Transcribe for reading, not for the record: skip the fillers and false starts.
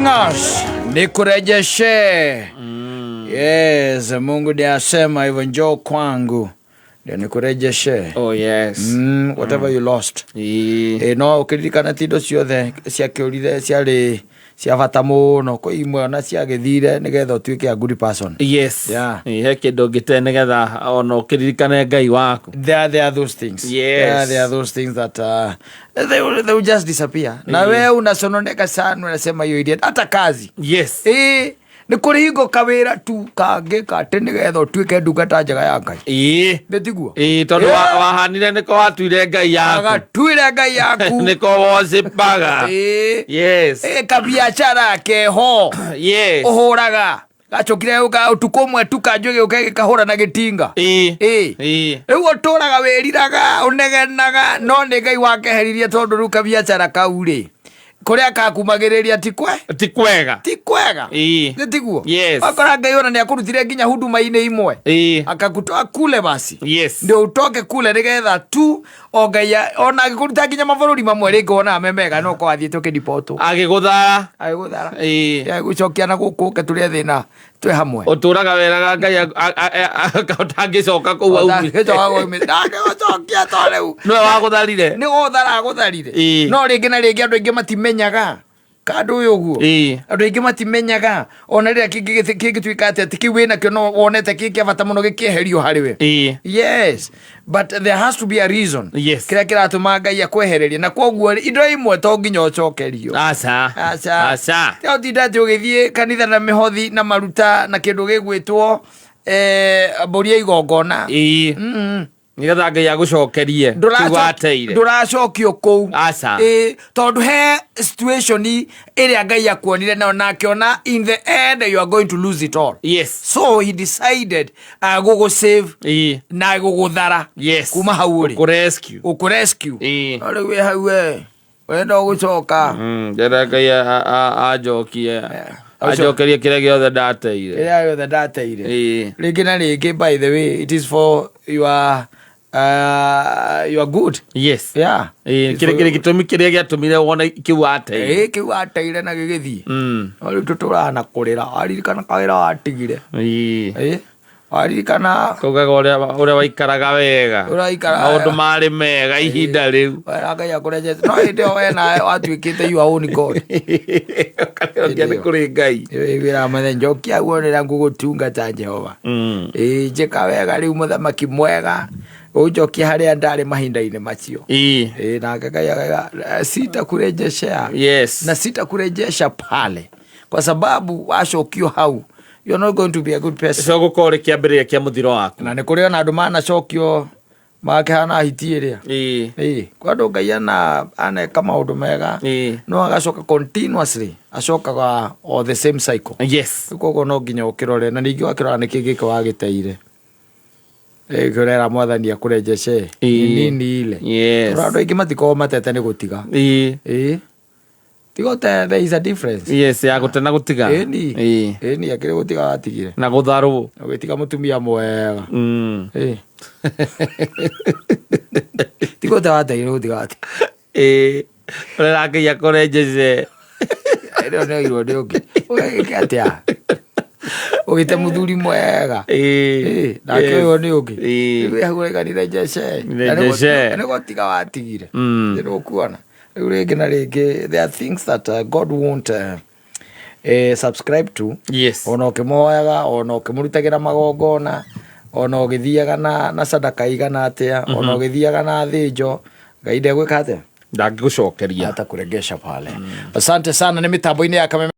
Gosh, nikurejeshe. Yes, Mungu ndiye asema hivyo, njoo kwangu ndio nikurejeshe. Oh yes. Whatever you lost. No ukiririkana tindo ciothe cia kiurire ciarĩ cia bata mũno ko imwe na cia gĩthire nĩgetha ũtuĩke a good person. Yes. Yeah. He kĩndũ ngĩte nĩgetha ona ũkiririkane Ngai waku. There are those things. Yes. There are those things that they will just disappear. Na wewe unasononeka sana, unasema hiyo idiot hata kazi. Yes. Nĩ kũrĩ hingo kawĩra tu kangĩka atĩ nĩgetha ũtuĩke ndungata njega ya Ngai. Ndĩtiguo. Tondũ wahanire nĩko watuire Ngai yaku. Agatuire Ngai yaku. Nĩko worship-aga. Yes. Kabiacara keho. Yes. Ũhũraga. Gacokire ũtukũ ũmwe tu kanjũgĩ ũke kahũra na gĩtinga. Rĩu ũtũraga wĩriraga ũnegenaga no nĩ Ngai wakeheririe tondũ rĩu kabiacara kau rĩ kuria kakumagiriria ti kwega tiguo. Yes. Akora Ngai ona ni akurutire nginya huduma-inĩ imwe akakutoa kule basi. Yes. Ndio utoke kule nigetha tu o Ngai ona agikuruta nginya mabũrũri mamwe rĩngĩ ona memega no kwa thiĩ tũke dipotũ agĩgũthara ya gucokia na gũkũ ke tũrĩ thĩna twĩ hamwe ũtũraga weraga Ngai akatangĩcoka kũu aumire ndagĩcokia to rĩu no wagũtharire nĩ gũthara agũtharire no rĩngĩ na rĩngĩ andũ aingĩ matimenyaga kando ũguo andũ aingĩ matimenyaga ona rĩrĩa kĩngĩtuĩka atĩ kĩu wĩnakĩo no wonete kĩa bata mũno gĩkĩeherio harĩ we. Yes, but there has to be a reason kĩrĩa kĩratũma Ngai akwehererie na kwoguo indo imwe to nginya ũcokerio. Aca ũtinda atĩ ũgĩthiĩ kanitha na mĩhothi na maruta na kĩndũ gĩgwĩtwo mbũri ya igongona nigetha Ngai agũcokerie wateire ndũracokio kũu. Aca tondũ he situation ĩrĩa Ngai akuonire nayo na akĩona in the end you are going to lose it all. Yes. So he decided gũgũsave na gũgũthara kuma hau rĩ ũkũrescue rĩu wĩ hau wenda gũcoka njĩra Ngai ajokerie kĩrĩa gĩothe ndateire rĩngĩ na rĩngĩ. By the way, it is for your good. Yes. Yeah. Kĩrĩa gĩtũmi kĩrĩa gĩatũmire wona kĩu ateire na gĩgĩthiĩ rĩu tũtũraga na kũrĩra aririkana kawĩra watigire waririkana kugaga ũrĩa waikaraga wega maũndũ marĩ mega ihinda rĩu Ngai akũrejeje no hĩndĩ ĩyo we nawe watuĩkĩte your own God nĩ kũrĩ Ngai wĩra mũthenya njokia guonera ngũgũtungata Jehova njĩka wega rĩu mũthamaki mwega ũnjokia harĩa ndarĩ mahinda-inĩ macio nake Ngai sitakurejeshea na sitakurejesha pale kwa sababu wacokio hau you're not going to be a good person. So gũkorwo kĩambĩrĩria kĩa mũthiro waku na nĩ kũrĩ ona andũ manacokio makĩhana hiti ĩrĩa kwa andũ Ngai aneka maũndũ mega no agacoka continuously acokaga o the same cycle. Yes. Koguo no nginya ũkĩrore na ningĩ wakĩrora nĩkĩ gĩkĩ wagĩteire kũrera Mwathani akũrejeshe nini ile. Andũ aingĩ matikoragwo matete nĩ gũtiga tigote. There is a difference. Yes, ya gũte na gũtiga akĩrĩ gũtiga watigire na gũtharwo ũgĩtiga mũtumia mwega tigote wateire gũtiga watigire ũrera Ngai akũrejeshe nĩ oirwo nĩ ũngĩ ũgĩka atĩa ũgĩte mũthuri mwega nake ũyũ nĩ ũngĩ wĩhagũrĩga nirejeshe nĩ gũtiga watigire nĩrũkuona. There are things that God won't subscribe to. Yes. Ona ũkĩmoyaga ona ũkĩmũrutagĩra magongona ona ũgĩthiaga na sadaka igana atĩa ona ũgĩthiaga na thĩnjo Ngai ndegwĩka atĩa ndangĩgũcokeria hata kuregesha pale. Asante sana. Ni mitambo-inĩ ya Kameme.